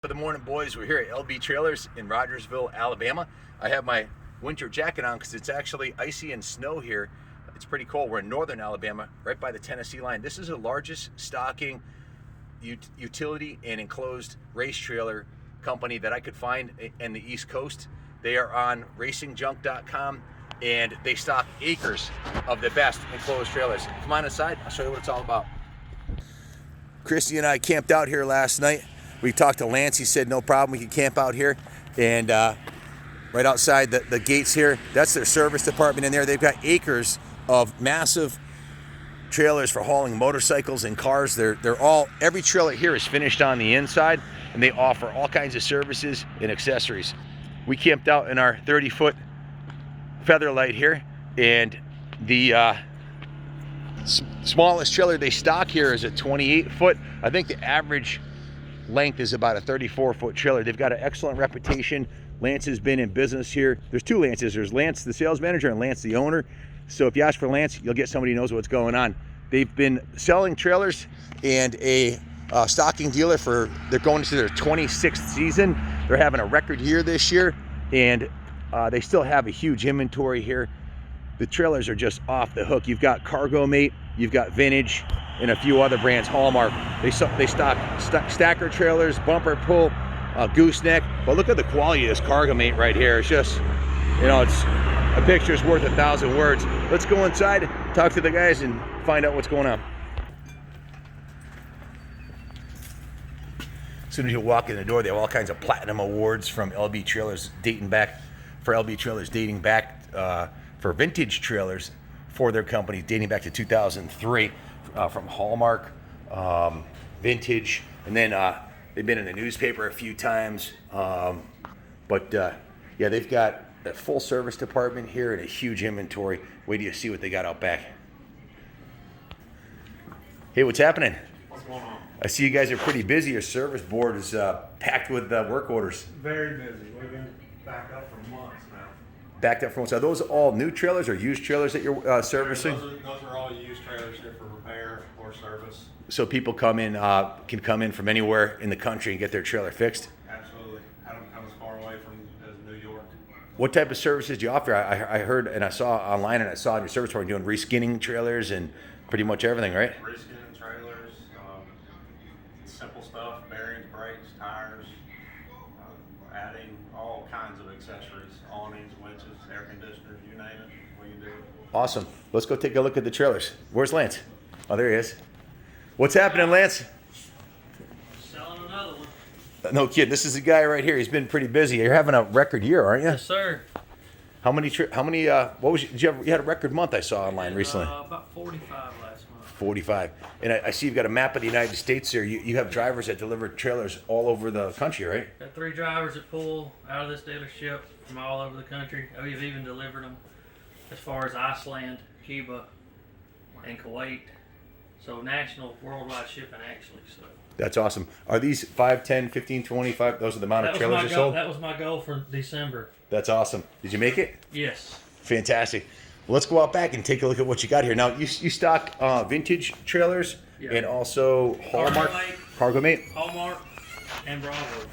For the morning, boys. We're here at LB Trailers in Rogersville, Alabama. I have my winter jacket on because it's actually icy and snow here. It's pretty cold. We're in northern Alabama, right by the Tennessee line. This is the largest stocking utility and enclosed race trailer company that I could find in the East Coast. They are on racingjunk.com and they stock acres of the best enclosed trailers. Come on inside, I'll show you what it's all about. Christy and I camped out here last night. We talked to Lance. He said no problem, we can camp out here. And right outside the gates here, that's their service department in there. They've got acres of massive trailers for hauling motorcycles and cars. They're all, every trailer here is finished on the inside, and they offer all kinds of services and accessories. We camped out in our 30-foot Featherlight here, and the smallest trailer they stock here is a 28-foot. I think the average length is about a 34-foot trailer. They've got an excellent reputation. Lance has been in business here. There's two Lances. There's Lance, the sales manager, and Lance, the owner. So if you ask for Lance, you'll get somebody who knows what's going on. They've been selling trailers and a stocking dealer they're going into their 26th season. They're having a record year this year, and they still have a huge inventory here. The trailers are just off the hook. You've got Cargo-Mate, you've got Vintage, and a few other brands, Hallmark. They stock stacker trailers, bumper pull, gooseneck. But look at the quality of this Cargo-Mate right here. It's just, it's a picture's worth 1,000 words. Let's go inside, talk to the guys, and find out what's going on. As soon as you walk in the door, they have all kinds of platinum awards from LB Trailers dating back for vintage trailers for their company dating back to 2003. From Hallmark, Vintage, and then they've been in the newspaper a few times. Yeah, they've got a full service department here and a huge inventory. Wait till you see what they got out back. Hey, what's happening? What's going on? I see you guys are pretty busy. Your service board is packed with work orders. Very busy. We've been backed up for months now. Backed up from months. Are those all new trailers or used trailers that you're servicing? Those are all used trailers here for repair or service. So people can come in from anywhere in the country and get their trailer fixed? Absolutely. I don't come as far away from as New York. What type of services do you offer? I heard and I saw online and I saw in your service board doing reskinning trailers and pretty much everything, right? Reskinning trailers, simple stuff, bearings, brakes, tires, adding all kinds of accessories, awnings, winches, air conditioners, you name it, we can do it. Awesome. Let's go take a look at the trailers. Where's Lance? Oh, there he is. What's happening, Lance? Selling another one. No kidding. This is the guy right here. He's been pretty busy. You're having a record year, aren't you? Yes, sir. How many? What was you had a record month I saw online recently. About 45 last month. 45. And I see you've got a map of the United States there. You have drivers that deliver trailers all over the country, right? Got 3 drivers that pull out of this dealership from all over the country. We've even delivered them as far as Iceland, Cuba, and Kuwait. So national, worldwide shipping actually. So That's awesome. Are these 5, 10, 15, 25? Those are the amount of trailers you sold? That was my goal for December. That's awesome. Did you make it? Yes. Fantastic. Well, let's go out back and take a look at what you got here. Now, you stock vintage trailers and also Hallmark, Cargo-Mate, Hallmark, and Bravo.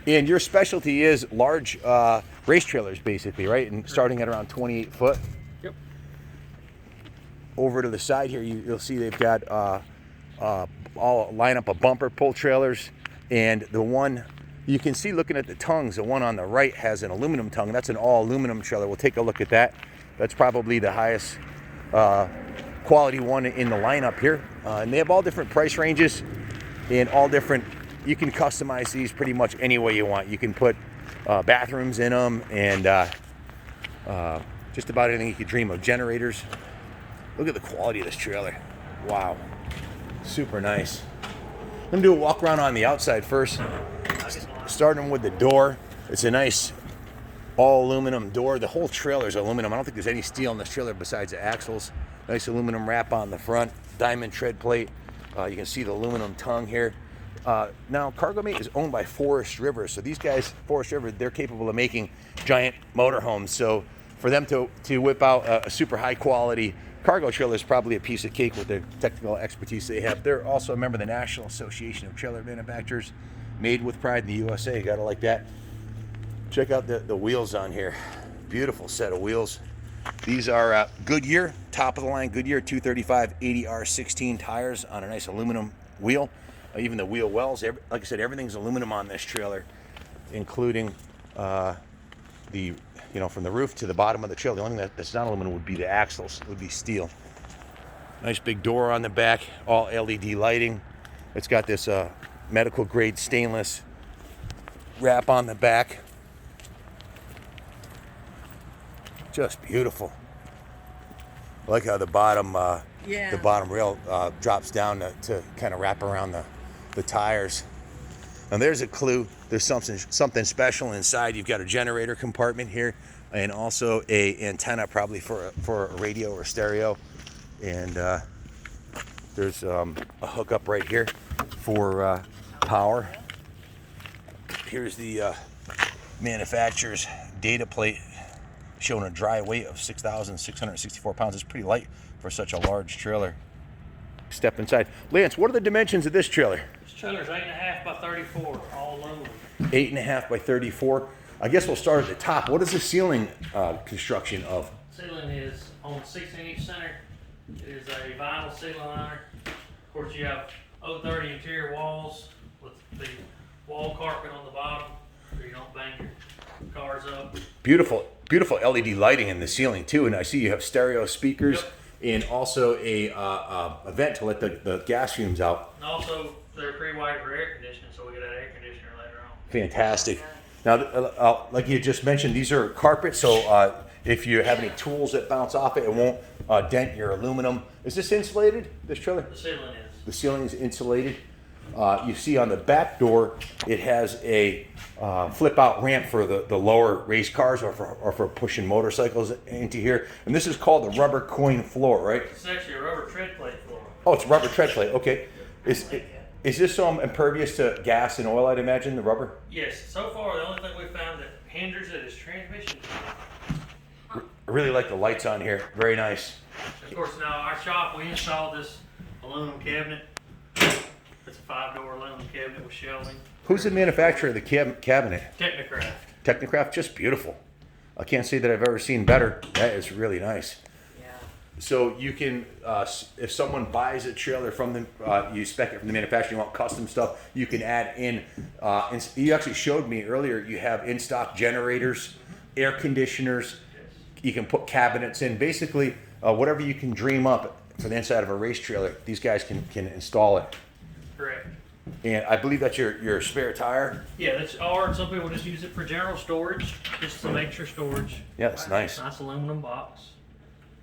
And your specialty is large race trailers, basically, right? And starting at around 28 foot. Yep. Over to the side here, you'll see they've got all a lineup of bumper pull trailers. And the one you can see looking at the tongues, the one on the right has an aluminum tongue. That's an all aluminum trailer. We'll take a look at that. That's probably the highest quality one in the lineup here. And they have all different price ranges and all different, you can customize these pretty much any way you want. You can put bathrooms in them and just about anything you could dream of. Generators. Look at the quality of this trailer. Wow. Super nice. I'm going to do a walk around on the outside first. Starting with the door. It's a nice all aluminum door. The whole trailer is aluminum. I don't think there's any steel in this trailer besides the axles. Nice aluminum wrap on the front. Diamond tread plate. You can see the aluminum tongue here. Now, Cargo-Mate is owned by Forest River. So these guys, Forest River, they're capable of making giant motorhomes. So for them to whip out a super high quality cargo trailer is probably a piece of cake with the technical expertise they have. They're also a member of the National Association of Trailer Manufacturers. Made with pride in the USA. You gotta like that. Check out the wheels on here. Beautiful set of wheels. These are Goodyear, top of the line Goodyear 235 80R16 tires on a nice aluminum wheel. Even the wheel wells, like I said, everything's aluminum on this trailer, including from the roof to the bottom of the trailer. The only thing that's not aluminum would be the axles, would be steel. Nice big door on the back, all LED lighting. It's got this medical grade stainless wrap on the back. Just beautiful. I like how the bottom rail drops down to kind of wrap around the tires. And there's a clue. There's something special inside. You've got a generator compartment here, and also a antenna, probably for a radio or stereo. And there's a hookup right here for power. Here's the manufacturer's data plate showing a dry weight of 6,664 pounds. It's pretty light for such a large trailer. Step inside. Lance, what are the dimensions of this trailer? This trailer's 8.5 by 34, all aluminum. 8.5 by 34. I guess we'll start at the top. What is the ceiling construction of? Ceiling is on 16-inch center. It is a vinyl ceiling liner. Of course, you have 030 interior walls with the wall carpet on the bottom, so you don't bang your cars up. Beautiful LED lighting in the ceiling too, and I see you have stereo speakers. Yep. And also a vent to let the gas fumes out. And also, they're pre-wired for air conditioning, so we get that air conditioner later on. Fantastic. Now, like you just mentioned, these are carpet, so if you have any tools that bounce off it, it won't dent your aluminum. Is this insulated, this trailer? The ceiling is. The ceiling is insulated. You see on the back door, it has a flip-out ramp for the lower race cars or for pushing motorcycles into here. And this is called the rubber coin floor, right? It's actually a rubber tread plate floor. Oh, it's a rubber tread plate. Okay. Is this impervious to gas and oil, I'd imagine, the rubber? Yes. So far, the only thing we found that hinders it is transmission. I really like the lights on here. Very nice. Of course, now our shop, we installed this aluminum cabinet. It's a 5-door aluminum cabinet with shelving. Who's the manufacturer of the cabinet? Technicraft. Technicraft, just beautiful. I can't say that I've ever seen better. That is really nice. Yeah. So you can, if someone buys a trailer from them, you spec it from the manufacturer, you want custom stuff, you can add in, you actually showed me earlier, you have in-stock generators, air conditioners, you can put cabinets in, basically whatever you can dream up for the inside of a race trailer, these guys can install it. Correct. And I believe that's your spare tire. Yeah, or some people just use it for general storage, just some extra storage. Yeah, that's nice. Nice aluminum box.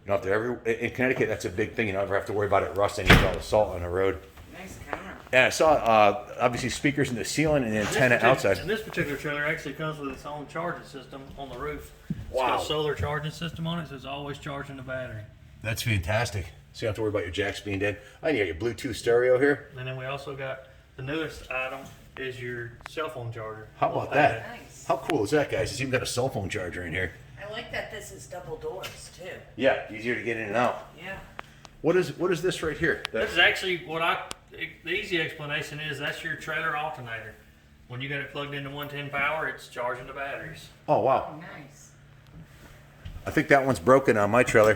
You don't have to in Connecticut, that's a big thing. You don't ever have to worry about it rusting. You all the salt on the road. Nice camera. And I saw obviously speakers in the ceiling and an antenna outside. And this particular trailer actually comes with its own charging system on the roof. It's Wow. got a solar charging system on it, so it's always charging the battery. That's fantastic. So you don't have to worry about your jacks being dead. I need your Bluetooth stereo here. And then we also got the newest item is your cell phone charger. How about that? Nice. How cool is that, guys? It's even got a cell phone charger in here. I like that this is double doors too. Yeah, easier to get in and out. Yeah. What is this right here? This is actually the easy explanation is that's your trailer alternator. When you got it plugged into 110 power, it's charging the batteries. Oh wow! Nice. I think that one's broken on my trailer.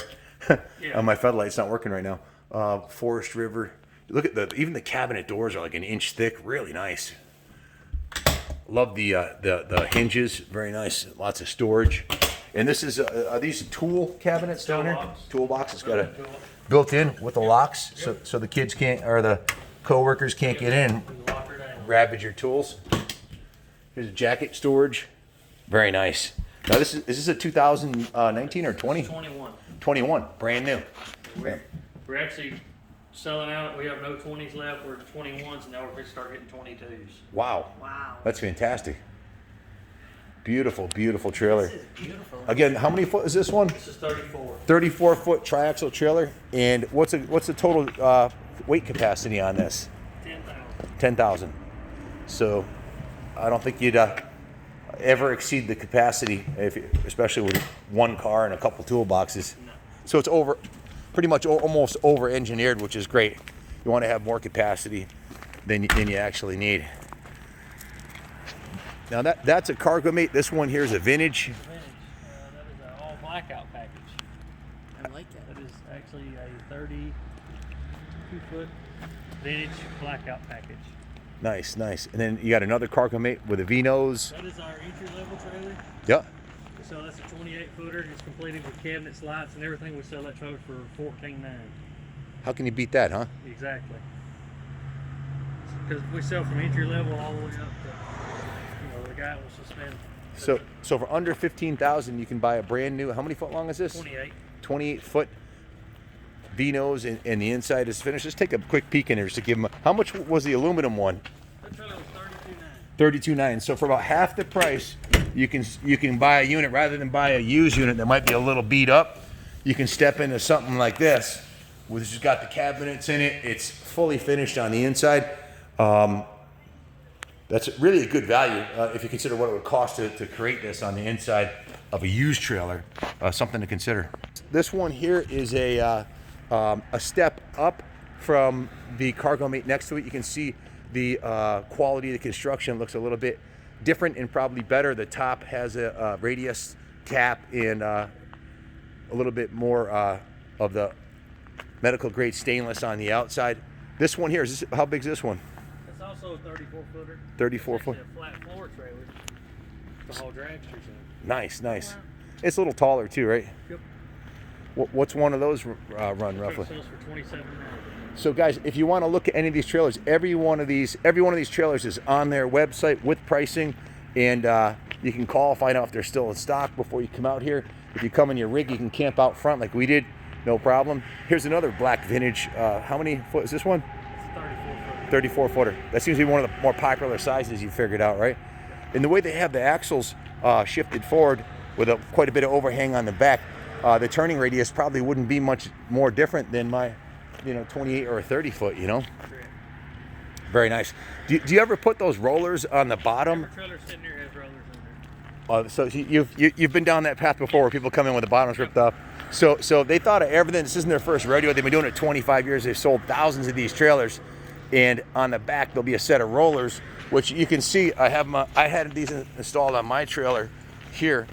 Yeah. My floodlight's not working right now. Forest River. Look at even the cabinet doors are like an inch thick. Really nice. Love the hinges. Very nice. Lots of storage. And this is are these tool cabinets down here? Toolbox. Toolbox. It's got a built in with the locks, so the kids can't or the co-workers can't get in. Lock her down. Ravage your tools. Here's a jacket storage. Very nice. Now is this a 2019 or 20? 21. 21, brand new. We're actually selling out. We have no 20s left. We're 21s, and now we're going to start getting 22s. Wow, Wow. that's fantastic. Beautiful, beautiful trailer. This is beautiful. Again, how many foot is this one? This is 34. 34-foot triaxle trailer. And what's the total weight capacity on this? 10,000. 10,000. So I don't think you'd ever exceed the capacity, especially with one car and a couple toolboxes. No. So it's pretty much almost over-engineered, which is great. You want to have more capacity than you actually need. Now that's a cargo mate. This one here is a vintage. Vintage. That is an all blackout package. I like it. That is actually a 32-foot vintage blackout package. Nice, nice. And then you got another cargo mate with a V-nose. That is our entry-level trailer. Yep. So that's a 28-footer. It's completed with cabinets, lights, and everything. We sell that trailer for $14,900. How can you beat that, huh? Exactly. Because we sell from entry level all the way up to, the guy wants to spend. So for under 15,000, you can buy a brand new. How many foot long is this? 28. 28 foot V-nose, and the inside is finished. Just take a quick peek in here just to give them. How much was the aluminum one? That trailer was $32,900. $32,900. So for about half the price, you can buy a unit rather than buy a used unit that might be a little beat up. You can step into something like this, which has got the cabinets in it. It's fully finished on the inside. That's really a good value if you consider what it would cost to create this on the inside of a used trailer. Something to consider. This one here is a step up from the cargo mate next to it. You can see the quality of the construction looks a little bit different and probably better. The top has a radius cap and a little bit more of the medical grade stainless on the outside. This one here, how big is this one? It's also a 34-footer. 34 foot. It's a flat floor trailer. The whole dragsters in. Nice, nice. It's a little taller too, right? Yep. What's one of those run roughly? Sells for $27,900. So guys, if you want to look at any of these trailers, every one of these trailers is on their website with pricing, and you can call, find out if they're still in stock before you come out here. If you come in your rig, you can camp out front like we did, no problem. Here's another black vintage. How many foot is this one? It's 34-footer. 34 footer. That seems to be one of the more popular sizes you figured out, right? And the way they have the axles shifted forward with quite a bit of overhang on the back, the turning radius probably wouldn't be much more different than my 28 or a 30 foot, Very nice. Do you ever put those rollers on the bottom? Every trailer sitting here has rollers in there. So you've been down that path before where people come in with the bottoms ripped off. So they thought of everything. This isn't their first rodeo. They've been doing it 25 years. They've sold thousands of these trailers. And on the back, there'll be a set of rollers, which you can see. I had these installed on my trailer here.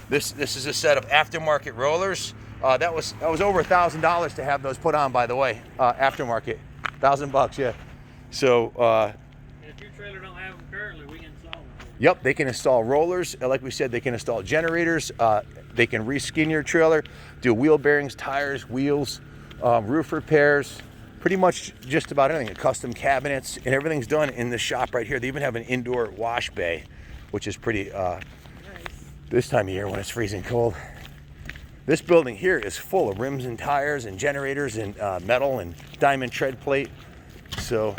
This is a set of aftermarket rollers. That was over $1,000 to have those put on, by the way. Aftermarket, $1,000, yeah. So If your trailer don't have them currently, we can install them. yep, they can install rollers. Like we said, they can install generators. They can reskin your trailer, do wheel bearings, tires, wheels, roof repairs, pretty much just about anything. Custom cabinets, and everything's done in the shop right here. They even have an indoor wash bay, which is pretty this time of year when it's freezing cold. This building here is full of rims and tires and generators and metal and diamond tread plate. So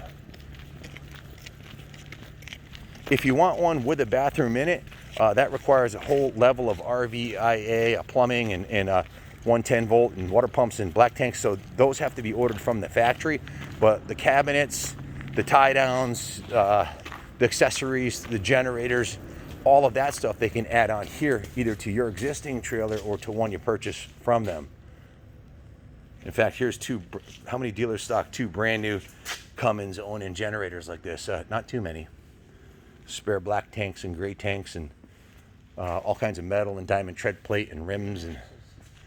if you want one with a bathroom in it, that requires a whole level of RVIA, plumbing, and 110 volt and water pumps and black tanks. So those have to be ordered from the factory. But the cabinets, the tie downs, the accessories, the generators, all of that stuff they can add on here, either to your existing trailer or to one you purchase from them. In fact, here's how many dealers stock two brand new Cummins Onan generators like this? Not too many. Spare black tanks and gray tanks and all kinds of metal and diamond tread plate and rims and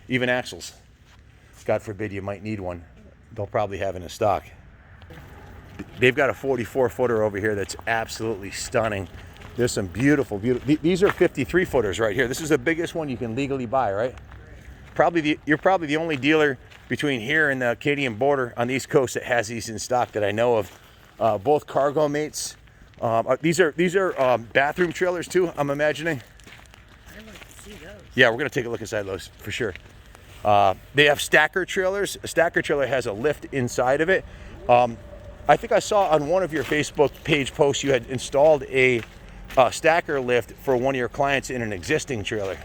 even axles. God forbid you might need one. They'll probably have in stock. They've got a 44 footer over here that's absolutely stunning. There's some beautiful. These are 53 footers right here. This is the biggest one you can legally buy, right? You're probably the only dealer between here and the Canadian border on the East Coast that has these in stock that I know of. Both cargo mates. These are bathroom trailers too, I'm imagining. I'd like to see those. Yeah, we're gonna take a look inside those for sure. They have stacker trailers. A stacker trailer has a lift inside of it. I think I saw on one of your Facebook page posts you had installed a stacker lift for one of your clients in an existing trailer.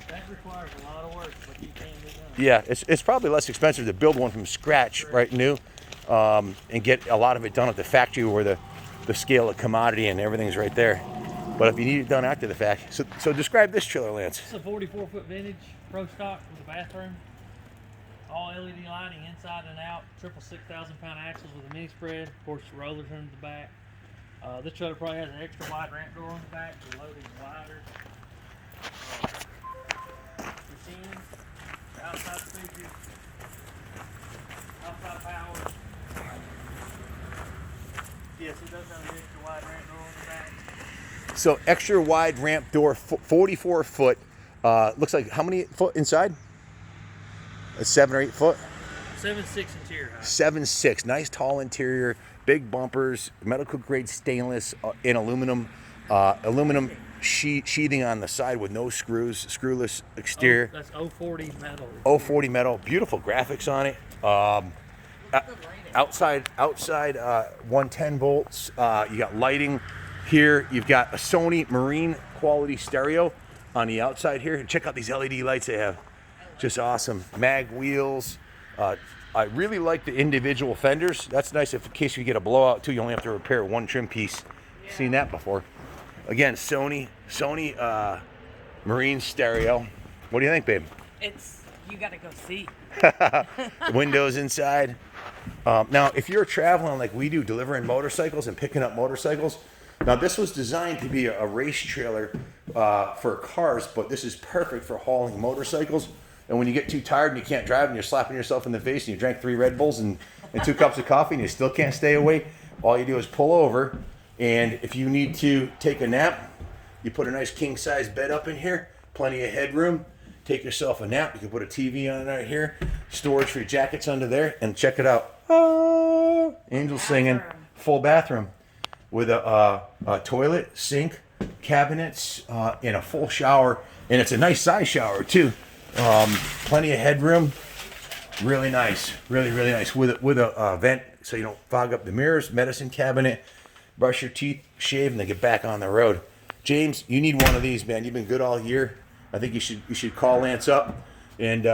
That requires a lot of work, but you can do that. Yeah, it's probably less expensive to build one from scratch, right, new, and get a lot of it done at the factory where the scale of commodity and everything's right there. But if you need it done after the fact, so describe this trailer, Lance. It's a 44-foot vintage pro stock with a bathroom, all LED lighting inside and out, triple 6,000-pound axles with a mini spread, of course rollers under the back. This trailer probably has an extra wide ramp door on the back, the loading's wider. Machine, outside speakers, outside power. Yes, it does have an extra wide ramp door on the back. So extra wide ramp door, 44 foot. Looks like how many foot inside? A 7 or 8 foot? 7.6 interior height. 7.6. Nice tall interior, big bumpers, medical grade stainless in aluminum, sheathing on the side with no screws, screwless exterior. That's 040 metal. 040 metal, beautiful graphics on it. Outside 110 volts. You got lighting here. You've got a Sony Marine quality stereo on the outside here. Check out these LED lights they have. Just awesome. Mag wheels. I really like the individual fenders. That's nice if in case you get a blowout too, you only have to repair one trim piece. Yeah. Seen that before. Again, Sony Marine stereo. What do you think, babe? You gotta go see. Windows inside. Now, if you're traveling like we do, delivering motorcycles and picking up motorcycles, now this was designed to be a race trailer for cars, but this is perfect for hauling motorcycles. And when you get too tired and you can't drive and you're slapping yourself in the face and you drank 3 Red Bulls and 2 cups of coffee and you still can't stay awake, all you do is pull over. And if you need to take a nap, you put a nice king size bed up in here, plenty of headroom. Take yourself a nap. You can put a TV on right here, storage for your jackets under there, and check it out. Ah, angels singing. Full bathroom with a toilet, sink, cabinets, and a full shower. And it's a nice size shower too. Plenty of headroom. Really nice. Really, really nice. With a vent so you don't fog up the mirrors. Medicine cabinet. Brush your teeth, shave, and then get back on the road. James, you need one of these, man. You've been good all year. I think you should call Lance up and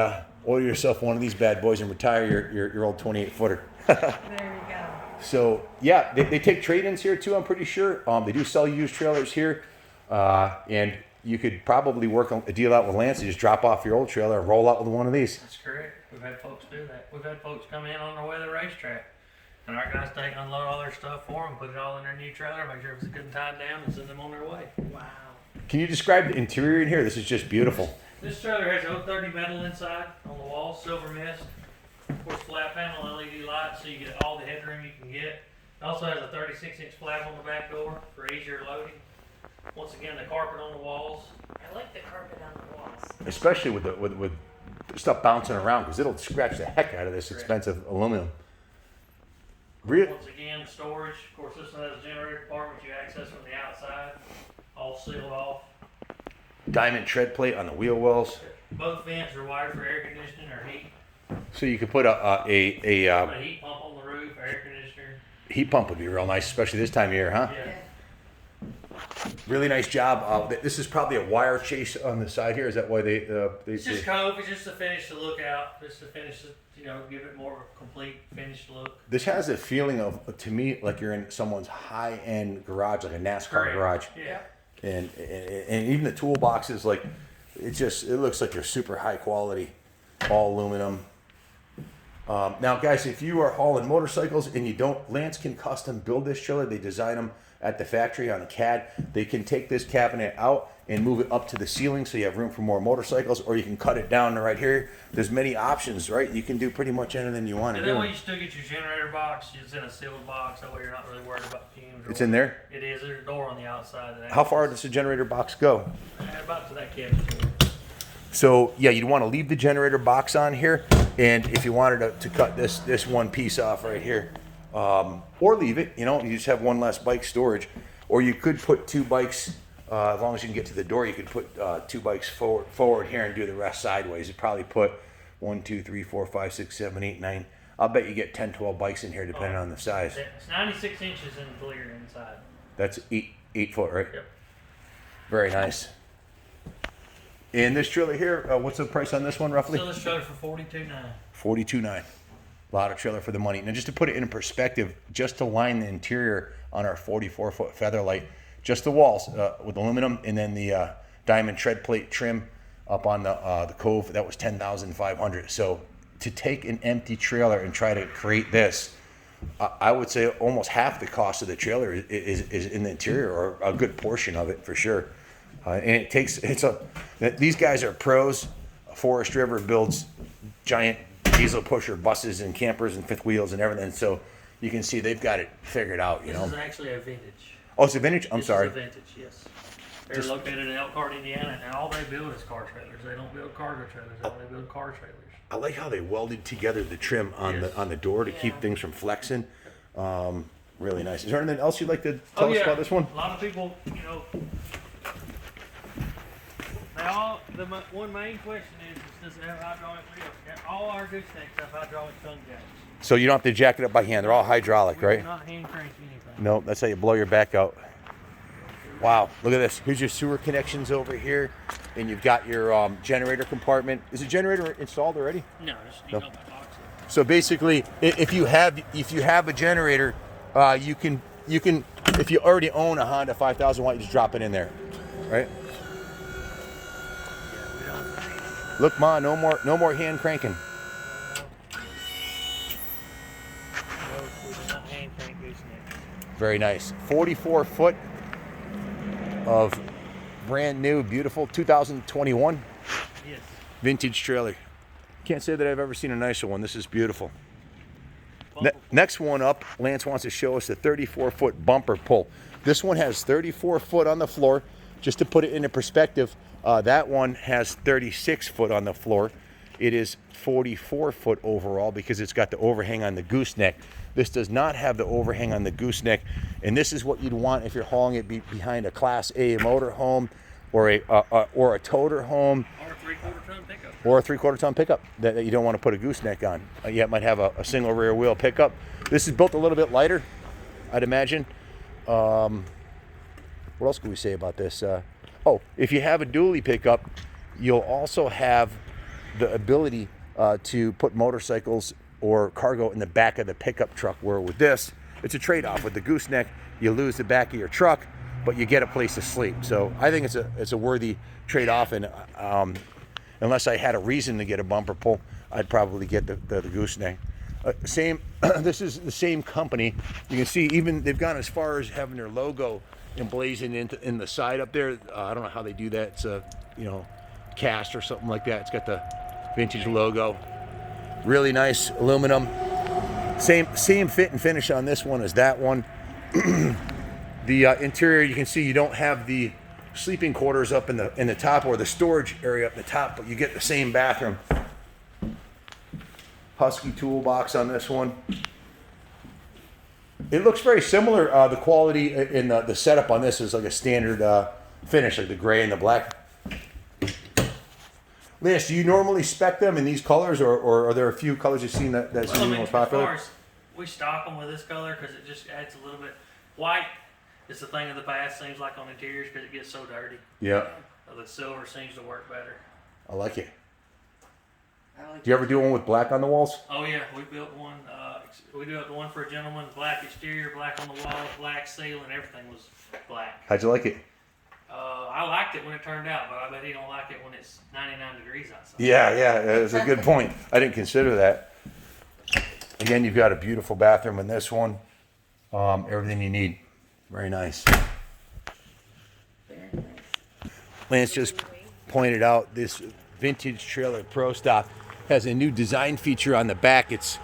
order yourself one of these bad boys and retire your old 28 footer. There you go. So yeah, they take trade-ins here too. I'm pretty sure they do sell used trailers here, and you could probably work a deal out with Lance and just drop off your old trailer and roll out with one of these. That's correct. We've had folks do that. We've had folks come in on their way to the racetrack, and our guys take unload all their stuff for them, put it all in their new trailer, make sure it's good and tied down, and send them on their way. Wow. Can you describe the interior in here? This is just beautiful. This trailer has 030 metal inside on the wall, silver mist. Of course, flat panel LED lights, so you get all the headroom you can get. It also has a 36-inch flap on the back door for easier loading. Once again, the carpet on the walls. I like the carpet on the walls. Especially with stuff bouncing around, because it'll scratch the heck out of this expensive aluminum. Once again, storage. Of course, this one has a generator compartment you access from the outside, all sealed off. Diamond tread plate on the wheel wells. Both vents are wired for air conditioning or heat. So you could put a A heat pump on the roof, air conditioner. heat pump would be real nice, especially this time of year, huh? Yeah. Really nice job. This is probably a wire chase on the side here. Is that why they It's just cove. It's just to finish the look out. Just to finish it, give it more of a complete finished look. This has a feeling of, to me, like you're in someone's high-end garage, like a NASCAR Correct. garage. Yeah. And even the toolboxes, like it looks like they're super high quality, all aluminum. Now, guys, if you are hauling motorcycles and you don't, Lance can custom build this trailer. They design them at the factory on a CAD. They can take this cabinet out and move it up to the ceiling so you have room for more motorcycles, or you can cut it down to right here. There's many options, right? You can do pretty much anything you want to And that way do. you still get your generator box. It's in a sealed box. That way you're not really worried about fumes. It's in there? It is. There's a door on the outside. Of that. How far does the generator box go? About to that cabin door. So yeah, you'd want to leave the generator box on here, and if you wanted to cut this one piece off right here, or leave it, you just have one less bike storage, or you could put 2 bikes, as long as you can get to the door, you could put 2 bikes forward here and do the rest sideways. You'd probably put 1, 2, 3, 4, 5, 6, 7, 8, 9. I'll bet you get 10, 12 bikes in here depending on the size. It's 96 inches in clear inside. That's 8 foot, right? Yep. Very nice. And this trailer here, what's the price on this one roughly? So this trailer for $42,900. $42,900. A lot of trailer for the money. Now, just to put it in perspective, just to line the interior on our 44-foot Featherlight, just the walls with aluminum, and then the diamond tread plate trim up on the cove, that was $10,500. So to take an empty trailer and try to create this, I would say almost half the cost of the trailer is in the interior, or a good portion of it for sure. And it takes, these guys are pros. Forest River builds giant diesel pusher buses and campers and fifth wheels and everything. So you can see they've got it figured out, you This know. is actually a vintage. Oh, it's a vintage? I'm This sorry. is a vintage, yes. They're located in Elkhart, Indiana, and all they build is car trailers. They don't build cargo trailers. They build car trailers. I like how they welded together the trim on Yes. the door to keep Yeah. things from flexing. Really nice. Is there anything else you'd like to tell us about this one? A lot of people, you know, one main question is does it have hydraulic wheels? Yeah, all our goosenecks have hydraulic tongue jacks. So you don't have to jack it up by hand. They're all hydraulic, We right? do not hand crank anything. No, that's how you blow your back out. Wow, look at this. Here's your sewer connections over here, and you've got your generator compartment. Is the generator installed already? No, just you No. know my box. So basically, if you have a generator, you can if you already own a Honda 5000 watt, you just drop it in there, right? Yeah, we don't. Look, Ma, no more hand cranking. No, we do not hand crank goosenecks. Very nice. 44 foot of brand new, beautiful 2021 Yes. vintage trailer. Can't say that I've ever seen a nicer one. This is beautiful. Bumper. Next one up, Lance wants to show us the 34 foot bumper pull. This one has 34 foot on the floor. Just to put it into perspective, that one has 36 foot on the floor. It is 44 foot overall because it's got the overhang on the gooseneck. This does not have the overhang on the gooseneck, and this is what you'd want if you're hauling it behind a Class A motorhome or a toter home. Or a 3/4 ton pickup. Or a 3/4 ton pickup that you don't want to put a gooseneck on. You might have a single rear wheel pickup. This is built a little bit lighter, I'd imagine. What else can we say about this? If you have a dually pickup, you'll also have the ability to put motorcycles or cargo in the back of the pickup truck, where with this, it's a trade-off. With the gooseneck, you lose the back of your truck, but you get a place to sleep. So I think it's a worthy trade-off, and unless I had a reason to get a bumper pull, I'd probably get the gooseneck. This is the same company. You can see even they've gone as far as having their logo emblazoned in the side up there. I don't know how they do that. It's a cast or something like that. It's got the vintage logo. Really nice aluminum. Same fit and finish on this one as that one. The interior, you can see you don't have the sleeping quarters up in the top, or the storage area up in the top, but you get the same bathroom. Husky toolbox on this one. It looks very similar. The quality in the setup on this is like a standard finish, like the gray and the black. Lance, do you normally spec them in these colors, or are there a few colors you've seen that Well, I seem mean, most as far popular? as we stock them with this color because it just adds a little bit. White is the thing of the past, seems like on interiors because it gets so dirty. Yeah, The silver seems to work better. I like it. Do you ever do one with black on the walls? Oh yeah, we built one. We built one for a gentleman. Black exterior, black on the wall, black ceiling. Everything was black. How'd you like it? I liked it when it turned out, but I bet he don't like it when it's 99 degrees outside. Yeah, that's a good point. I didn't consider that. Again, you've got a beautiful bathroom in this one. Everything you need. Very nice. Very nice. Lance just pointed out this vintage trailer Pro Stock has a new design feature on the back. It's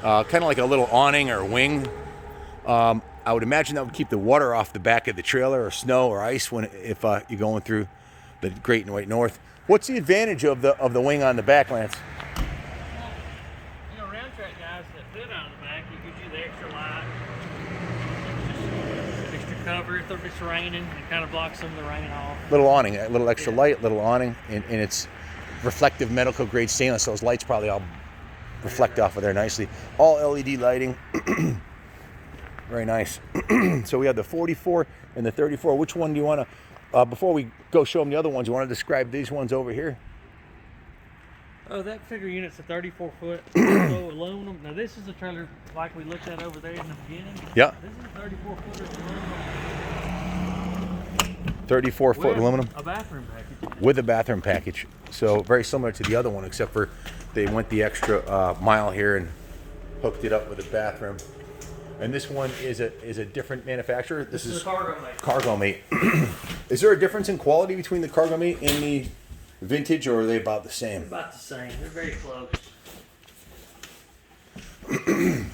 kind of like a little awning or wing. I would imagine that would keep the water off the back of the trailer, or snow or ice if you're going through the Great and White North. What's the advantage of the wing on the back, Lance? You know, round track guys that fit on the back, it gives you the extra light, just extra cover if it's raining. It kind of blocks some of the rain off. Little awning, a little extra light, little awning, and it's reflective medical grade stainless. Those lights probably all reflect off of there nicely. All LED lighting. Very nice. So we have the 44 and the 34. Which one do you want to, before we go show them the other ones, you want to describe these ones over here? Oh, that figure unit's a 34 foot aluminum. Now this is a trailer like we looked at over there in the beginning. Yeah. This is a 34 footer aluminum. 34 foot with aluminum a bathroom package. with a bathroom package. So very similar to the other one, except for they went the extra mile here and hooked it up with a bathroom. And this one is a different manufacturer. This is a cargo mate. Cargo Mate. Is there a difference in quality between the Cargo Mate and the vintage, or are they about the same? About the same. They're very close. I'm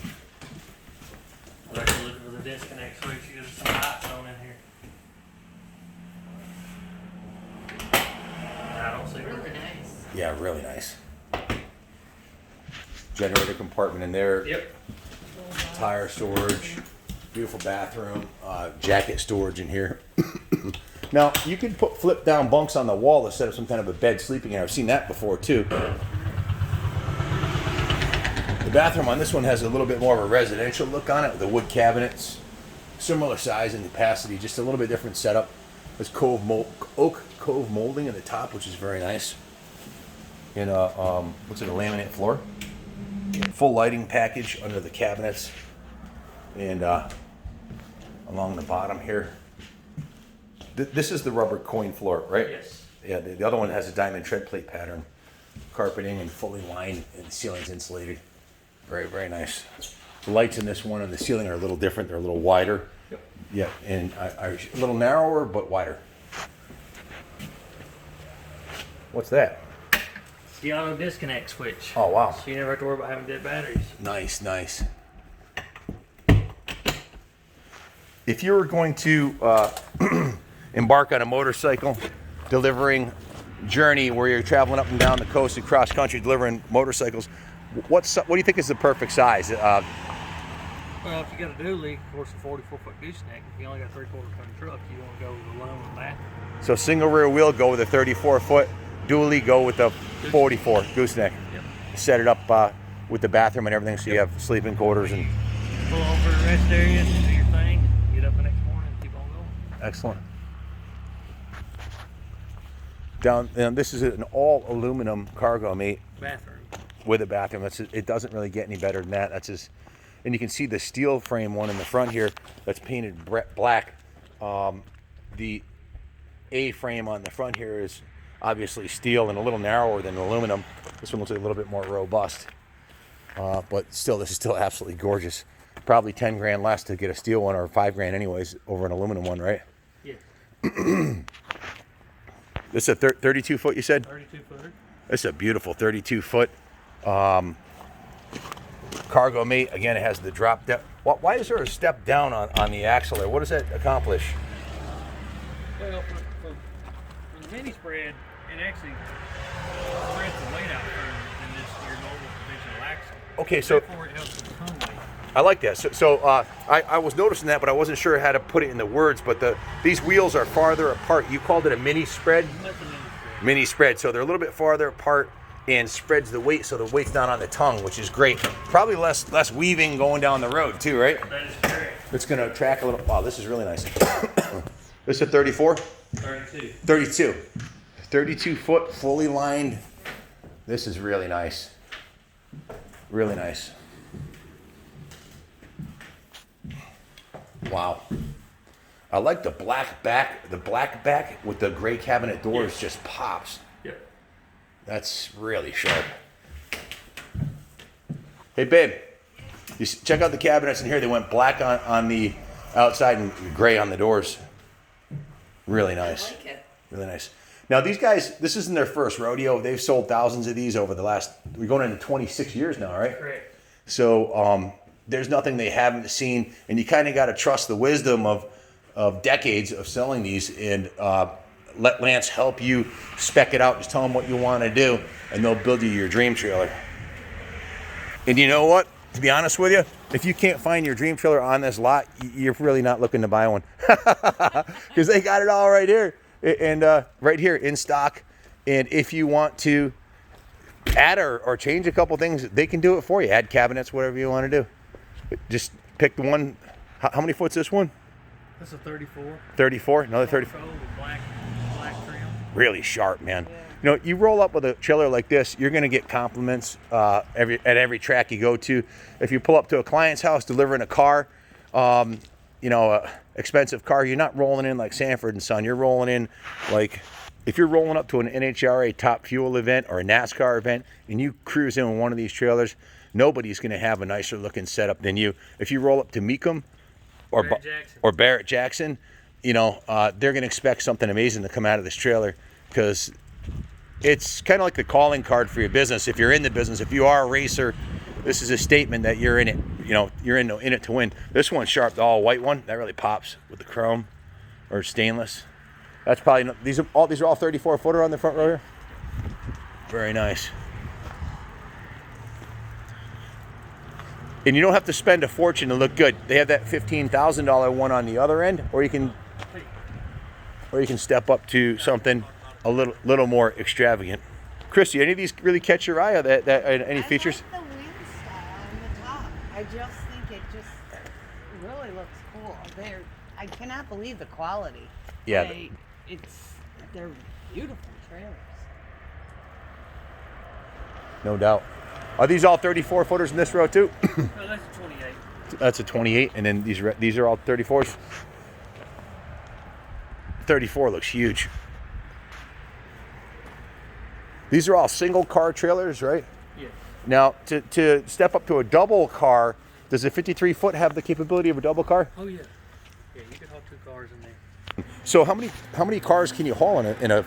actually looking for the disconnect switch. There's some lights on in here. I don't see Really it. nice. Yeah, really nice. Generator compartment in there. Yep. Tire storage. Beautiful bathroom. Jacket storage in here. Now, you can put flip down bunks on the wall to set up some kind of a bed sleeping area. I've seen that before too. The bathroom on this one has a little bit more of a residential look on it. The wood cabinets, similar size and capacity, just a little bit different setup. There's oak cove molding in the top, which is very nice. And looks like a laminate floor. Full lighting package under the cabinets, and along the bottom here. This is the rubber coin floor, right? Yes. Yeah, the other one has a diamond tread plate pattern, carpeting and fully lined, and the ceiling's insulated. Very, very nice. The lights in this one and the ceiling are a little different. They're a little wider. Yep. Yeah, and a little narrower but wider. What's that? It's the auto disconnect switch. Oh, wow. So you never have to worry about having dead batteries. Nice, nice. If you were going to embark on a motorcycle delivering journey where you're traveling up and down the coast and cross country delivering motorcycles, what do you think is the perfect size? Well, if you got a dually, of course, a 44-foot gooseneck. If you only got a 3/4 ton truck, you want to go with a alone with that. So single rear wheel, go with a 34-foot. Dually, go with the 44 gooseneck. Yep. Set it up with the bathroom and everything, so you have sleeping quarters and. Pull over to the rest area, do your thing, get up the next morning, and keep on going. Excellent. And this is an all aluminum Cargo Mate Bathroom. with a bathroom. It doesn't really get any better than that. And you can see the steel frame one in the front here that's painted black. The A frame on the front here is obviously steel and a little narrower than aluminum. This one looks like a little bit more robust, but still, this is still absolutely gorgeous. Probably 10 grand less to get a steel one, or 5 grand anyways over an aluminum one, right? Yeah. This is a 32 foot, you said? 32-footer. This is a beautiful 32 foot Cargo Mate. Again, it has the drop down. Why is there a step down on the axle there? What does that accomplish? Well, for the mini spread, it actually spreads the weight out further than just your normal conventional axle. Okay, so Therefore, it helps with the tongue weight. I like that. So I was noticing that, but I wasn't sure how to put it in the words. But these wheels are farther apart. You called it a mini spread? That's a mini spread. Mini spread. So they're a little bit farther apart and spreads the weight, so the weight's not on the tongue, which is great. Probably less weaving going down the road too, right? That is correct. It's gonna track a little. Wow, this is really nice. This is a 34? 32. 32. 32 foot, fully lined. This is really nice. Really nice. Wow. I like the black back. The black back with the gray cabinet doors just pops. Yep. That's really sharp. Hey, babe. Check out the cabinets in here. They went black on the outside and gray on the doors. Really nice. I like it. Really nice. Now, these guys, this isn't their first rodeo. They've sold thousands of these over the last, we're going into 26 years now, right? Correct. So there's nothing they haven't seen. And you kind of got to trust the wisdom of decades of selling these, and let Lance help you spec it out. Just tell them what you want to do, and they'll build you your dream trailer. And you know what? To be honest with you, if you can't find your dream trailer on this lot, you're really not looking to buy one, because they got it all right here, and right here in stock. And if you want to add or change a couple things, they can do it for you. Add cabinets, whatever you want to do. Just pick the one. How many foot's this one? That's a 34. 34. Another 34. With black trim. Really sharp, man. You know, you roll up with a trailer like this, you're going to get compliments at every track you go to. If you pull up to a client's house delivering a car, you know, a expensive car, you're not rolling in like Sanford and Son. You're rolling in like, if you're rolling up to an NHRA Top Fuel event or a NASCAR event and you cruise in with one of these trailers, nobody's going to have a nicer looking setup than you. If you roll up to Mecum or Barrett Jackson. or Barrett Jackson, you know, they're going to expect something amazing to come out of this trailer, because it's kind of like the calling card for your business. If you're in the business, if you are a racer, this is a statement that you're in it. You know, you're in it to win. This one's sharp, the all white one, that really pops with the chrome or stainless. That's probably not, these are all 34 footer on the front row here. Very nice. And you don't have to spend a fortune to look good. They have that $15,000 one on the other end, or you can step up to something a little more extravagant. Christy, any of these really catch your eye? Any features? I like the wing style on the top. I just think it just really looks cool. I cannot believe the quality. Yeah. They're beautiful trailers. No doubt. Are these all 34 footers in this row too? No, that's a 28. That's a 28, and then these are all 34s. 34 looks huge. These are all single car trailers, right? Yeah. Now, to step up to a double car, does a 53 foot have the capability of a double car? Oh yeah. Yeah, you can haul 2 cars in there. So how many cars can you haul in a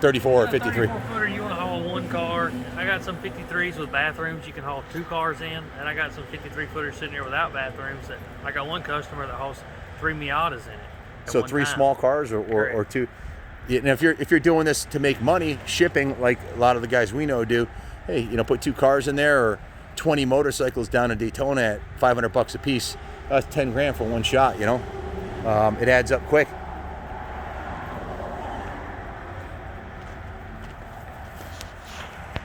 34 or 53? 34 footer, you want to haul 1 car. I got some 53s with bathrooms you can haul 2 cars in, and I got some 53 footers sitting here without bathrooms. That I got one customer that hauls 3 Miatas in it. at So one 3 time. small cars or 2. Yeah, and if you're doing this to make money, shipping like a lot of the guys we know do, hey, you know, put 2 cars in there, or 20 motorcycles down in Daytona at $500 a piece. That's 10 grand for one shot, you know. It adds up quick.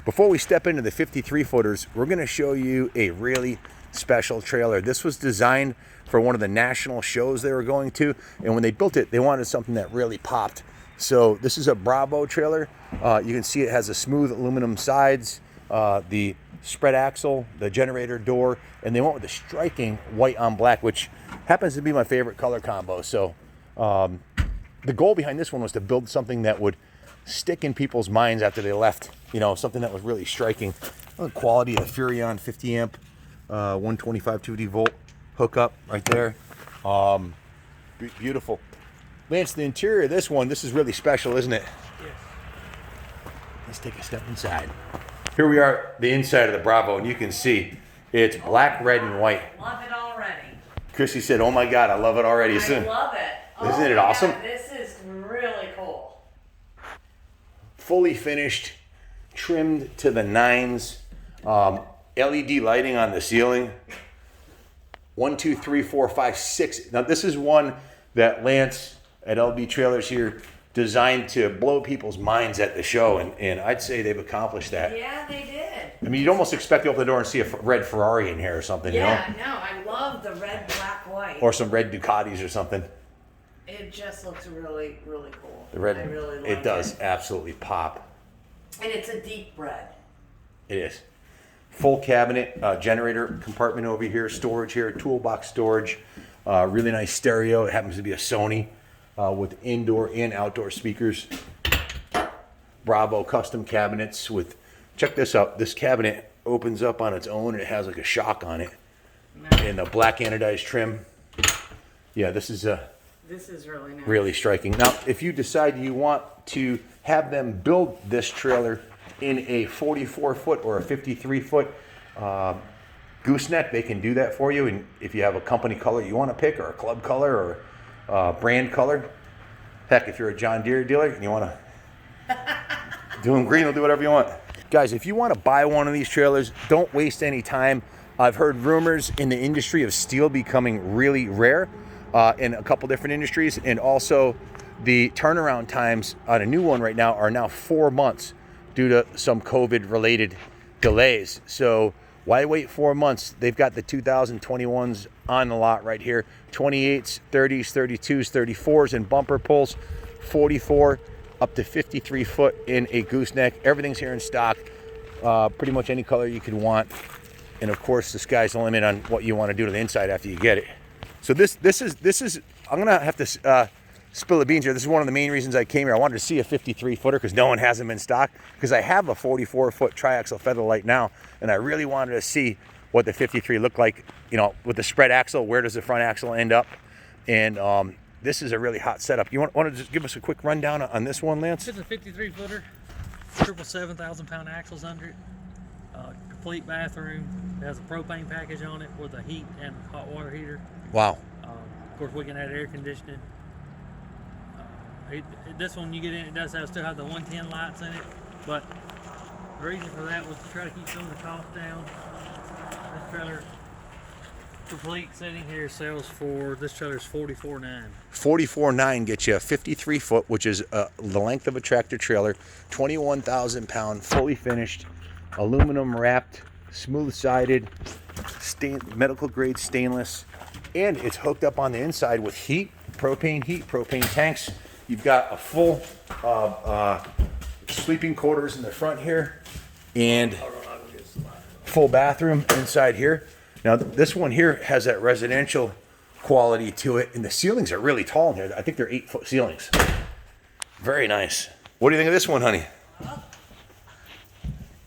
Before we step into the 53 footers, we're going to show you a really special trailer. This was designed for one of the national shows they were going to, and when they built it, they wanted something that really popped. So this is a Bravo trailer. You can see it has a smooth aluminum sides, the spread axle, the generator door, and they went with the striking white on black, which happens to be my favorite color combo. So the goal behind this one was to build something that would stick in people's minds after they left. You know, something that was really striking. The quality of the Furrion 50 amp, 125 2D volt hookup right there. Beautiful. Lance, the interior of this one, this is really special, isn't it? Yes. Let's take a step inside. Here we are, the inside of the Bravo, and you can see it's black, red, and white. Love it already. Chrissy said, "Oh my God, I love it already." I love it. Isn't it my awesome? God, this is really cool. Fully finished, trimmed to the nines, LED lighting on the ceiling. 1, 2, 3, 4, 5, 6. Now this is one that Lance at LB Trailers here designed to blow people's minds at the show, and I'd say they've accomplished that. Yeah, they did. I mean, you'd almost expect to open the door and see a red Ferrari in here or something, Yeah, you know? no, I love the red, black, white. Or some red Ducatis or something. It just looks really, really cool. The red, I really like it does absolutely pop. And it's a deep red. It is. Full cabinet, generator compartment over here, storage here, toolbox storage, really nice stereo. It happens to be a Sony with indoor and outdoor speakers. Bravo custom cabinets with, check this out, this cabinet opens up on its own and it has like a shock on it. And the black anodized trim. Yeah, this is This is really nice. really striking. Now, if you decide you want to have them build this trailer in a 44 foot or a 53 foot gooseneck, they can do that for you. And if you have a company color you want to pick, or a club color, or brand color, heck, if you're a John Deere dealer and you want to do them green, they'll do whatever you want. Guys, if you want to buy one of these trailers, don't waste any time. I've heard rumors in the industry of steel becoming really rare in a couple different industries, and also the turnaround times on a new one right now are now 4 months due to some COVID related delays. So why wait 4 months? They've got the 2021s on the lot right here. 28s, 30s, 32s, 34s and bumper pulls, 44 up to 53 foot in a gooseneck. Everything's here in stock. Pretty much any color you could want. And of course, the sky's the limit on what you want to do to the inside after you get it. So this is I'm gonna have to spill the beans here. This is one of the main reasons I came here. I wanted to see a 53 footer because no one has them in stock, because I have a 44 foot triaxle Featherlight now, and I really wanted to see what the 53 looked like, you know, with the spread axle. Where does the front axle end up? And this is a really hot setup. You want to just give us a quick rundown on this one, Lance? It's a 53 footer, triple 7,000-pound axles under it, complete bathroom. It has a propane package on it with a heat and hot water heater. Wow. Of course, we can add air conditioning. This one you get in, it does still have the 110 lights in it, but the reason for that was to try to keep some of the cost down. This trailer, complete sitting here, sells for, this trailer's $44,900. 44.9 gets you a 53 foot, which is the length of a tractor trailer, 21,000 pound, fully finished, aluminum wrapped, smooth sided, medical grade stainless, and it's hooked up on the inside with propane tanks. You've got a full sleeping quarters in the front here, and full bathroom inside here. Now this one here has that residential quality to it, and the ceilings are really tall in here. I think they're 8-foot ceilings. Very nice. What do you think of this one, honey?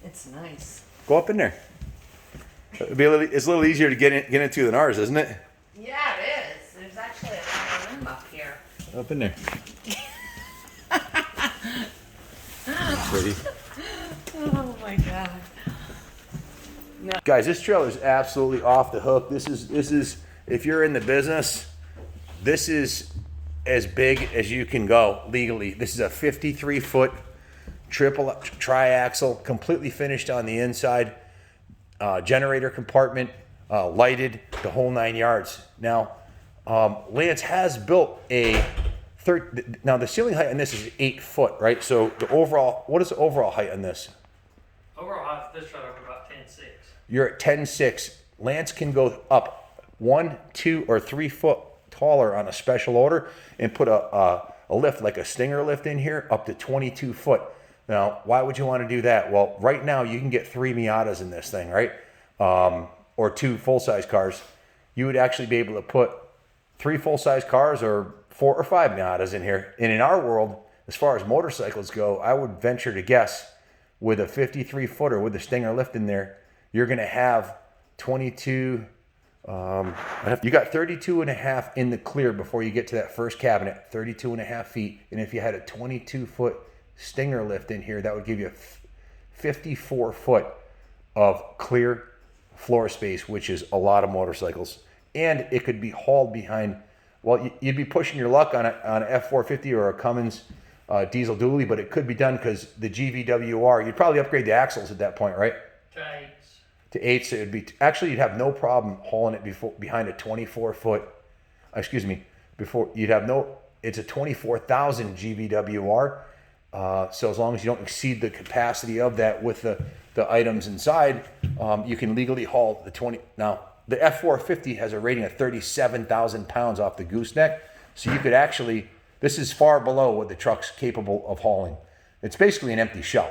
It's nice. Go up in there. It's a little easier to get into than ours, isn't it? Yeah, it is. There's actually a lot of room up here. Up in there. Pretty. Oh my God. Guys, this trailer is absolutely off the hook. This is if you're in the business, this is as big as you can go legally. This is a 53 foot triple triaxle, completely finished on the inside, generator compartment, lighted, the whole 9 yards. Now, Lance has built now the ceiling height on this is 8 foot, right? So the overall, what is the overall height on this? Overall height of this trailer is about 10.6. You're at 10.6. Lance can go up 1, 2, or 3 foot taller on a special order and put a lift like a Stinger lift in here up to 22 foot. Now, why would you want to do that? Well, right now you can get 3 Miatas in this thing, right? Or 2 full-size cars. You would actually be able to put 3 full-size cars or 4 or 5 Miatas in here. And in our world, as far as motorcycles go, I would venture to guess with a 53 footer with a Stinger lift in there, you're going to have 22, you got 32 and a half in the clear before you get to that first cabinet, 32 and a half feet. And if you had a 22 foot Stinger lift in here, that would give you 54 foot of clear floor space, which is a lot of motorcycles. And it could be hauled behind, well, you'd be pushing your luck on an F450 or a Cummins diesel dually, but it could be done because the GVWR, you'd probably upgrade the axles at that point, right? To 8s, so it'd be, actually you'd have no problem hauling it behind a 24 foot, before you'd have no, it's a 24,000 GVWR. So as long as you don't exceed the capacity of that with the items inside, you can legally haul the 20. Now, the F450 has a rating of 37,000 pounds off the gooseneck. So you could actually, this is far below what the truck's capable of hauling. It's basically an empty shell.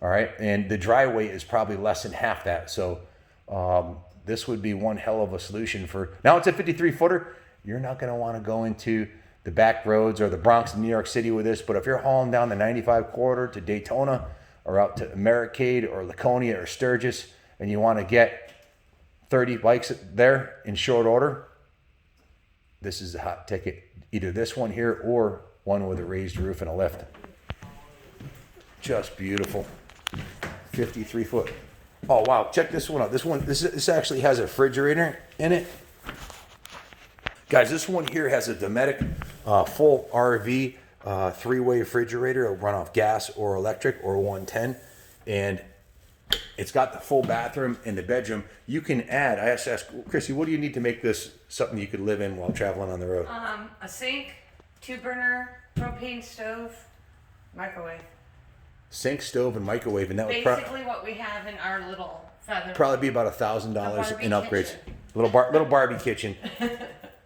All right. And the dry weight is probably less than half that. So this would be one hell of a solution for, now it's a 53 footer. You're not going to want to go into the back roads or the Bronx in New York City with this, but if you're hauling down the 95 corridor to Daytona or out to Americade or Laconia or Sturgis and you want to get 30 bikes there in short order, this is a hot ticket. Either this one here or one with a raised roof and a lift. Just beautiful. 53 foot. Oh wow, check this one out. This actually has a refrigerator in it. Guys, this one here has a Dometic full RV 3-way refrigerator. It'll run off gas or electric or 110. And it's got the full bathroom in the bedroom. You can add, I asked Chrissy, what do you need to make this something you could live in while traveling on the road? A sink, 2-burner, propane stove, microwave. Sink, stove, and microwave. And that would Basically what we have in our little feather. probably be about $1,000 in upgrades. kitchen. Little Barbie kitchen.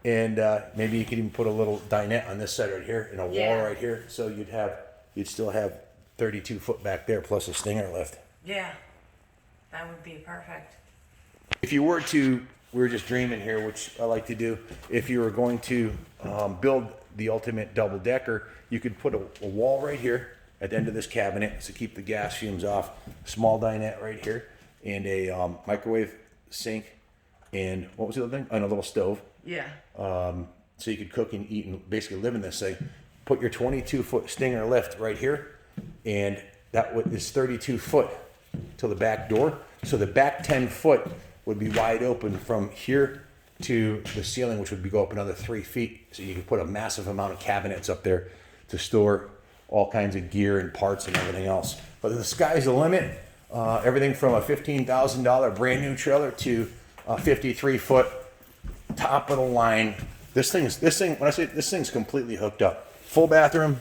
And maybe you could even put a little dinette on this side right here and a wall right here. So you'd still have 32 foot back there plus a Stinger lift. Yeah, that would be perfect. If you were to, we were just dreaming here, which I like to do, if you were going to build the ultimate double decker. You could put a wall right here at the end of this cabinet to keep the gas fumes off, small dinette right here, and a microwave sink, and what was the other thing? And a little stove. Yeah. So you could cook and eat and basically live in this thing. Put your 22-foot Stinger lift right here, and that is 32 foot to the back door. So the back 10 foot would be wide open from here to the ceiling, which would go up another 3 feet. So you could put a massive amount of cabinets up there to store all kinds of gear and parts and everything else. But the sky's the limit. Everything from a $15,000 brand new trailer to a 53-foot top of the line. This thing, when I say this thing's completely hooked up. Full bathroom,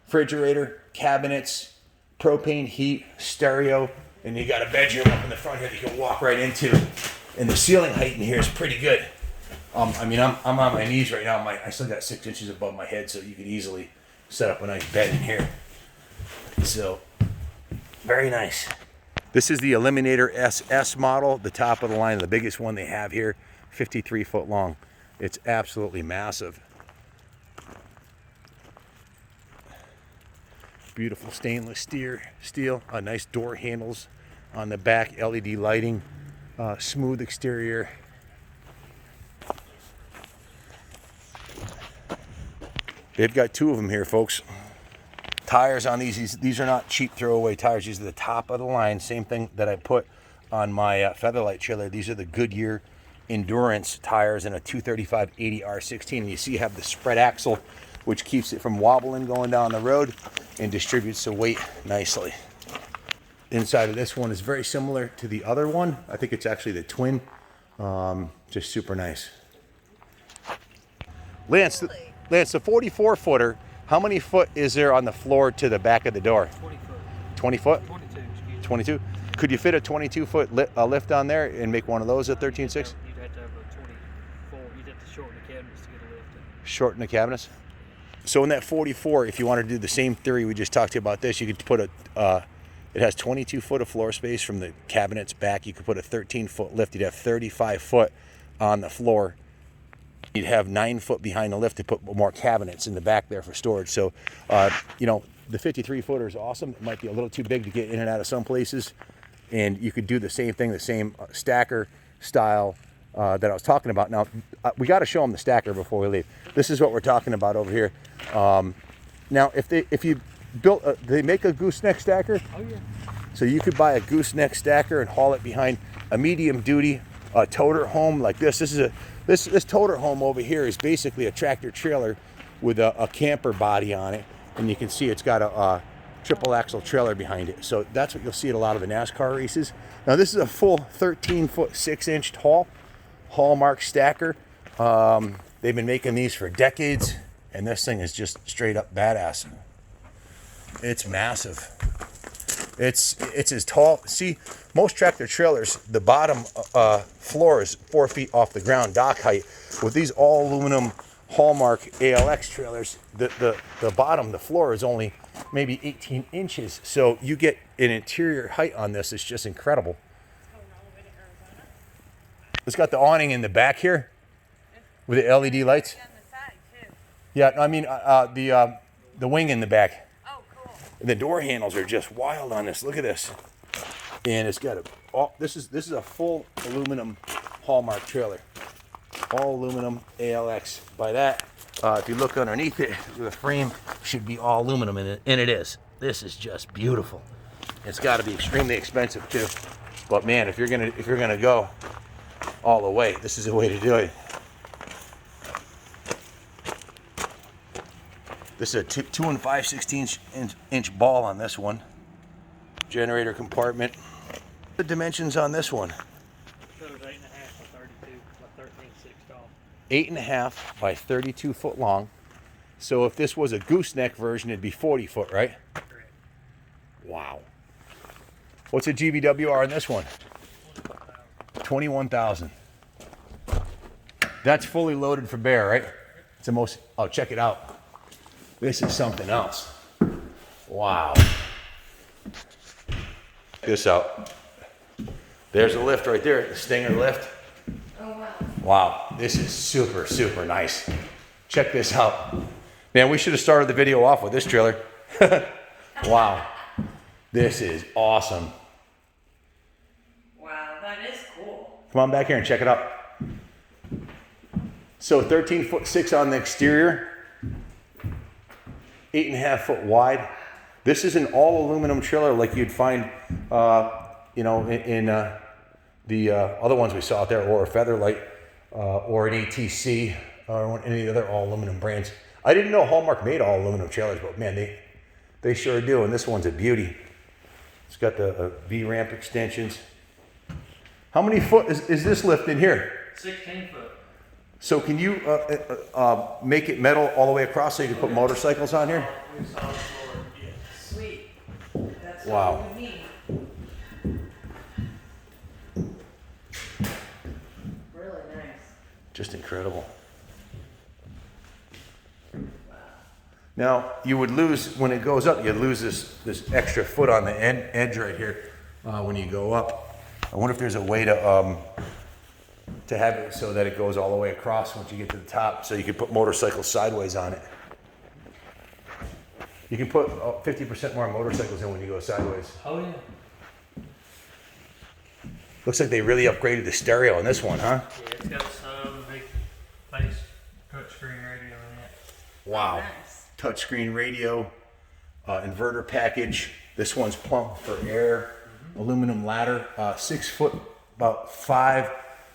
refrigerator, cabinets, propane heat, stereo, and you got a bedroom up in the front here that you can walk right into. And the ceiling height in here is pretty good. I mean, I'm on my knees right now. I still got 6 inches above my head, so you could easily set up a nice bed in here. So, very nice. This is the Eliminator SS model, the top of the line, the biggest one they have here, 53 foot long. It's absolutely massive. Beautiful stainless steel, nice door handles on the back, LED lighting, smooth exterior. They've got 2 of them here, folks. Tires on these are not cheap throwaway tires. These are the top of the line. Same thing that I put on my Featherlight trailer. These are the Goodyear Endurance tires in a 235/80 R16. And you see you have the spread axle, which keeps it from wobbling going down the road and distributes the weight nicely. Inside of this one is very similar to the other one. I think it's actually the twin. Just super nice. Lance, the 44 footer, how many foot is there on the floor to the back of the door? 20 foot. 20 foot? 22, excuse me. 22? Could you fit a 22 foot lift on there and make one of those a 13.6? You'd have to have a 24. You'd have to shorten the cabinets to get a lift in. Shorten the cabinets? So in that 44, if you wanted to do the same theory we just talked to you about this, you could put it has 22 foot of floor space from the cabinets back. You could put a 13 foot lift. You'd have 35 foot on the floor. You'd have 9 foot behind the lift to put more cabinets in the back there for storage. So, you know, the 53 footer is awesome. It might be a little too big to get in and out of some places. And you could do the same thing, the same stacker style that I was talking about. Now, we got to show them the stacker before we leave. This is what we're talking about over here. Now, if you built, they make a gooseneck stacker. Oh yeah. So you could buy a gooseneck stacker and haul it behind a medium duty toter home like this. This toter home over here is basically a tractor trailer with a camper body on it, and you can see it's got a triple axle trailer behind it. So that's what you'll see at a lot of the NASCAR races. Now this is a full 13 foot 6 inch tall Hallmark stacker. They've been making these for decades, and this thing is just straight up badass. It's massive. It's as tall. See, most tractor trailers, the bottom floor is 4 feet off the ground, dock height. With these all aluminum Hallmark ALX trailers, the bottom, the floor is only maybe 18 inches. So you get an interior height on this. It's just incredible. It's got the awning in the back here with the LED lights. Yeah, I mean the wing in the back. The door handles are just wild on this. Look at this. And it's got this is a full aluminum Hallmark trailer. All aluminum ALX. By that, if you look underneath it, the frame should be all aluminum in it, and it is. This is just beautiful. It's got to be extremely expensive too. But man, if you're gonna go all the way, this is the way to do it. This is a 2 5/16 inch ball on this one. Generator compartment. The dimensions on this one. So it was 8.5 by 32 by 13.6 tall. 8.5 by 32 foot long. So if this was a gooseneck version, it'd be 40 foot, right? Correct. Wow. What's the GVWR on this one? 21,000. That's fully loaded for bear, right? It's the most. Oh, check it out. This is something else. Wow. Check this out. There's a lift right there, the Stinger lift. Oh wow. Wow, this is super, super nice. Check this out. Man, we should have started the video off with this trailer. Wow. This is awesome. Wow, that is cool. Come on back here and check it out. So 13'6" on the exterior, 8.5 foot wide. This is an all aluminum trailer like you'd find, you know, in the other ones we saw out there, or a Featherlight, or an ATC, or any other all aluminum brands. I didn't know Hallmark made all aluminum trailers, but man, they sure do. And this one's a beauty. It's got the V-ramp extensions. How many foot is this lift in here? 16 foot. So can you make it metal all the way across so you can put motorcycles on here? We saw the floor, yeah. Sweet. That's Wow. what we need. Really nice. Just incredible. Now, you would lose, when it goes up, you'd lose this extra foot on the edge right here when you go up. I wonder if there's a way to have it so that it goes all the way across once you get to the top, so you can put motorcycles sideways on it. You can put 50% more motorcycles in when you go sideways. Oh yeah. Looks like they really upgraded the stereo on this one, huh? Yeah, it's got a sub, a big face touchscreen radio in it. Wow. Nice. Touchscreen radio, inverter package. This one's pumped for air, aluminum ladder, 6 foot, about 5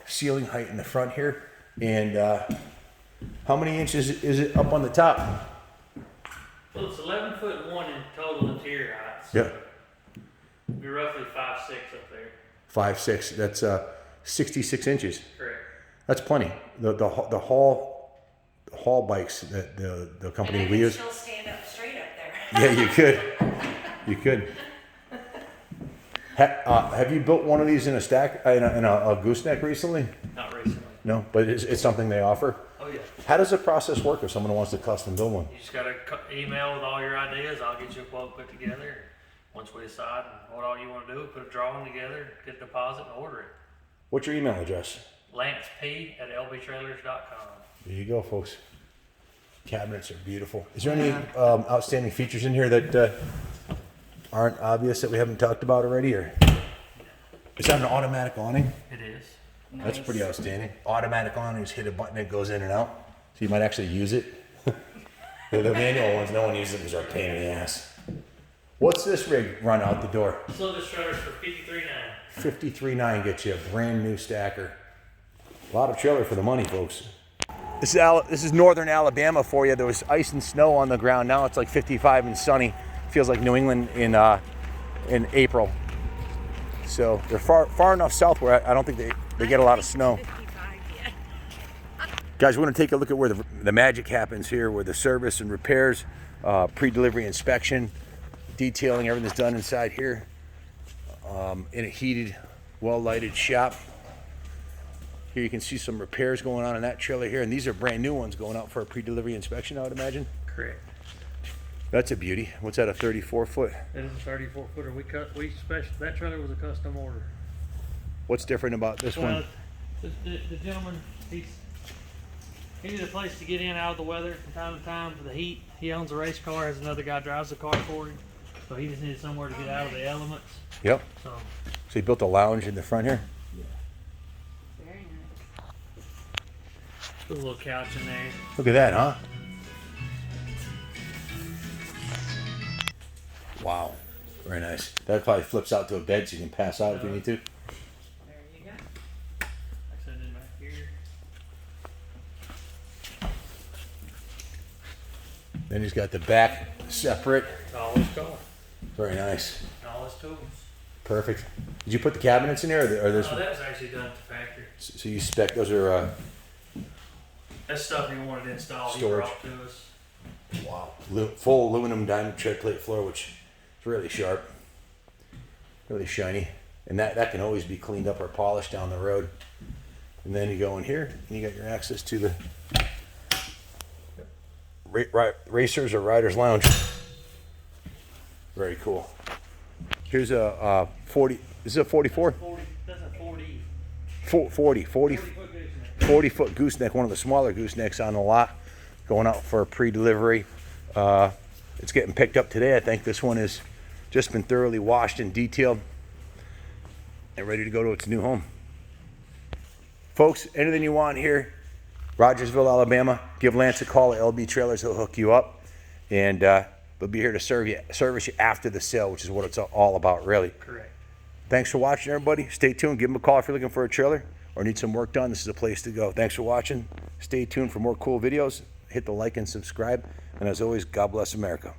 ceiling height in the front here. And how many inches is it up on the top? Well, it's 11 foot 1 in total interior height. So Yeah, it'd be roughly 5'6" up there. 5'6". That's 66 inches. Correct. That's plenty. The haul bikes that the company And I we can use. still stand up straight up there. Yeah, you could. You could. Have you built one of these in a stack in a gooseneck recently? Not recently. No, but it's something they offer. Oh yeah. How does the process work if someone wants to custom build one? You just got to email with all your ideas. I'll get you a quote put together. Once we decide what all you want to do, put a drawing together, get a deposit, and order it. What's your email address? LanceP@lbtrailers.com. There you go, folks. Cabinets are beautiful. Is there any outstanding features in here that aren't obvious that we haven't talked about already? Or is that an automatic awning? It is. That's pretty outstanding. Automatic awnings, hit a button, it goes in and out. So you might actually use it. The manual ones, no one uses them because they're a pain in the ass. What's this rig run out the door? So this trailer's for $53,900. $53,900 gets you a brand new stacker. A lot of trailer for the money, folks. This is northern Alabama for you. There was ice and snow on the ground. Now it's like 55 and sunny. Feels like New England in April. So they're far enough south where I don't think they get a lot of snow. Guys, we're going to take a look at where the magic happens here, where the service and repairs, pre-delivery inspection, detailing, everything's done inside here. In a heated, well-lighted shop. Here you can see some repairs going on in that trailer here, and these are brand new ones going out for a pre-delivery inspection, I would imagine. Correct. That's a beauty. What's that, a 34 foot? It is a 34 footer. That trailer was a custom order. What's different about this Well, one? the gentleman, he needed a place to get in out of the weather from time to time for the heat. He owns a race car, has another guy drives the car for him. So he just needed somewhere to get out of the elements. Yep. So So you built a lounge in the front here? Very nice. put a little couch in there. Look at that, huh? Wow. Very nice. That probably flips out to a bed so you can pass out if you need to. There you go. I set it back here. Then he's got the back separate. It's all his car. Very nice. All his tools. Perfect. Did you put the cabinets in there, or this? Oh, that was actually done at the factory. So you spec those are That's stuff he wanted installed. Storage. He brought to us. wow, full aluminum diamond tread plate floor, which is really sharp, really shiny, and that can always be cleaned up or polished down the road. And then you go in here, and you got your access to the racers or riders lounge. Very cool. Here's a 40. Is it a 44? 40. That's a 40. 40 40 foot gooseneck. 40 foot gooseneck, one of the smaller goosenecks on the lot. going out for a pre-delivery. It's getting picked up today. I think this one has just been thoroughly washed and detailed and ready to go to its new home. Folks, anything you want here, Rogersville, Alabama, give Lance a call at LB Trailers. He'll hook you up, and they'll be here to service you after the sale, which is what it's all about, really. Correct. Thanks for watching, everybody. Stay tuned. Give them a call if you're looking for a trailer or need some work done. This is a place to go. Thanks for watching. Stay tuned for more cool videos. Hit the like and subscribe. And as always, God bless America.